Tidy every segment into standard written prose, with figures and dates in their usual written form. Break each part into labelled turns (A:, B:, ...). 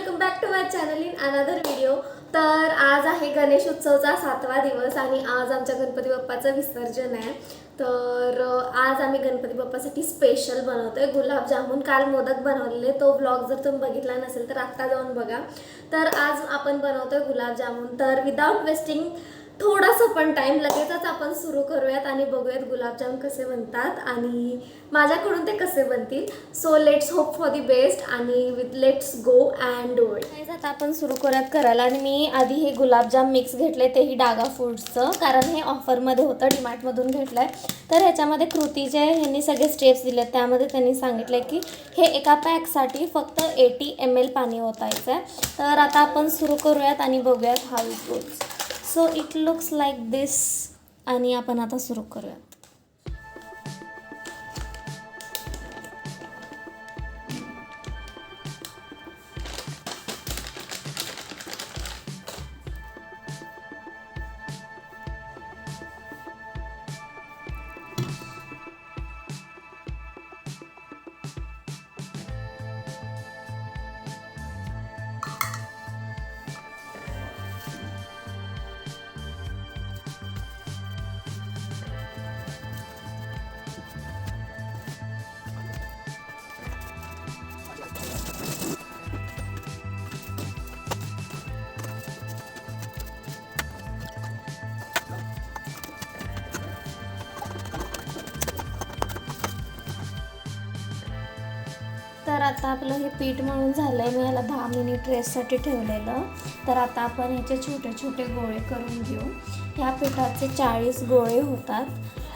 A: Welcome back to my channel in another video. तर आज आहे गणेश उत्सवचा 7वा दिवस आणि आज आमच्या गणपती बाप्पाचं विसर्जन आहे। तर आज आम्ही गणपती बाप्पासाठी स्पेशल बनवतोय गुलाबजामुन। काल मोदक बनवलेले, तो व्लॉग जर तुम्ही बघितला नसेल तर आत्ता जाऊन बघा। तर आज आपण बनवतोय गुलाबजामुन। तर विदाउट वेस्टिंग थोडासा पण टाइम लगेचच आपण सुरू करूयात आणि बघूयात गुलाबजाम कसे बनतात आणि माझ्याकडून ते कसे बनतील। So let's hope for the best आणि let's go and do it. आता आपण सुरू करूयात करायला आणि मी आधी हे गुलाबजाम मिक्स घेतले, तेही डागा फूड्सचं, कारण हे ऑफरमध्ये होतं, डीमार्टमधून घेतलंय। तर ह्याच्यामध्ये कृतीचे ह्यांनी सगळे स्टेप्स दिले, त्यामध्ये त्यांनी सांगितलं की हे एका पॅकसाठी फक्त 80 ml पाणी ओतायचं आहे। तर आता आपण सुरू करूयात आणि बघूयात how it goes. So it looks like this आणि आपण आता सुरू करूयात। तर आता आपलं हे पीठ मळून झालंय, मी याला 10 मिनिट रेस्टसाठी ठेवलेलं। तर आता आपण याचे छोटे छोटे गोळे करून घेऊ। ह्या पिठाचे 40 गोळे होतात,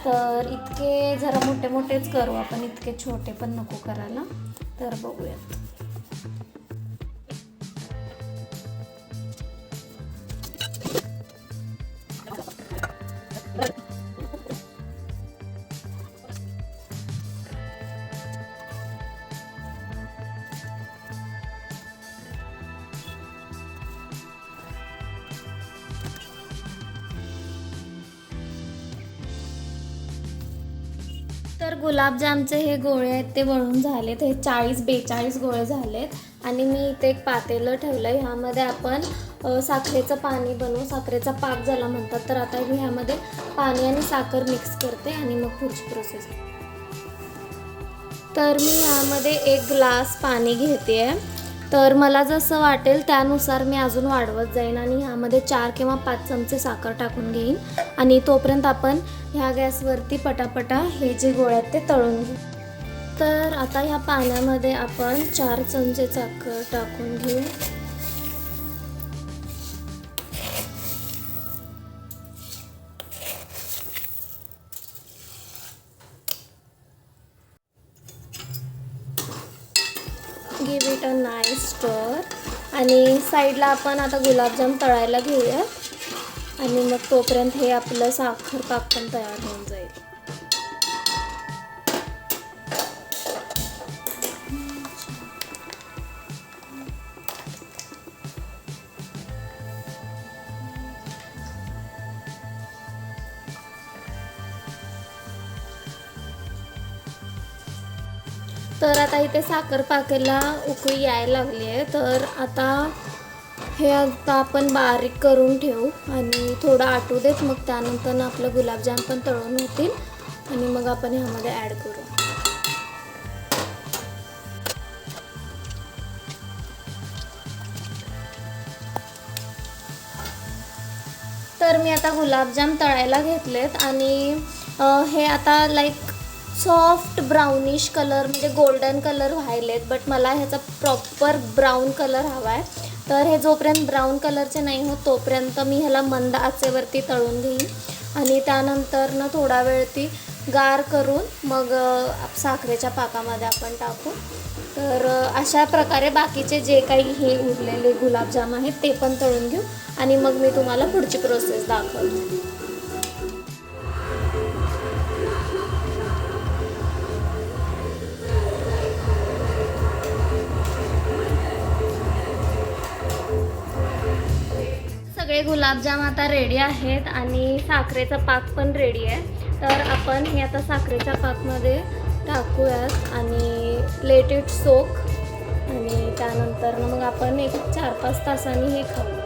A: तर इतके जरा मोठे मोठेच करू आपण, इतके छोटे पण नको करायला। तर बघूयात। तर गुलाबजामचे हे गोळे आहेत ते वळून झालेत, हे 40-42 गोळे झालेत आणि मी इथे एक पातेलं ठेवलं आहे। ह्यामध्ये आपण साखरेचं पाणी बनवू, साखरेचा पाक ज्याला म्हणतात। तर आता मी ह्यामध्ये पाणी आणि साखर मिक्स करते आणि मग पुढची प्रोसेस। तर मी ह्यामध्ये 1 ग्लास पाणी घेते आहे। तर मला जसं वाटेल त्यानुसार मी अजून वाढवत जाईन आणि ह्यामध्ये 4 किंवा 5 चमचे साखर टाकून घेईन आणि तोपर्यंत आपण ह्या गॅसवरती पटापटा हे जे गोळे आहेत ते तळून घेऊ। तर आता ह्या पाण्यामध्ये आपण 4 चमचे साखर टाकून घेऊ। गिव्ह इट अ नाईस स्टर आणि साईडला आपण आता गुलाबजाम तळायला घेऊया आणि मग तोपर्यंत हे आपलं साखर पाक पण तयार होऊन जाईल। तर आता इथे साखर पाकाला उकळी यायला लागली आहे। तर आता हे आपण बारीक करून ठेवू आणि थोडं आटू देत, मग त्यानंतर आपलं गुलाबजाम पण तळून होतील आणि मग आपण ह्यामध्ये ॲड करू। तर मी आता गुलाबजाम तळायला घेतलेत आणि हे आता लाईक सॉफ्ट ब्राउनिश कलर म्हणजे गोल्डन कलर व्हायलेत, बट मला ह्याचा प्रॉपर ब्राऊन कलर हवा आहे। तर हे जोपर्यंत ब्राऊन कलरचे नाही होत तोपर्यंत मी ह्याला मंद आचेवरती तळून घेईन आणि त्यानंतर ना थोडा वेळ ती गार करून मग साखरेच्या पाकामध्ये आपण टाकू। तर अशा प्रकारे बाकीचे जे काही हे उरलेले गुलाबजाम आहेत ते पण तळून घेऊ आणि मग मी तुम्हाला पुढची प्रोसेस दाखवते। सगळे गुलाबजाम आता रेडी आहेत आणि साखरेचा पाक पण रेडी आहे। तर आपण हे आता साखरेच्या पाकमध्ये टाकूयात आणि लेट इट सोक आणि त्यानंतर मग आपण एक 4-5 तासांनी हे खाऊ.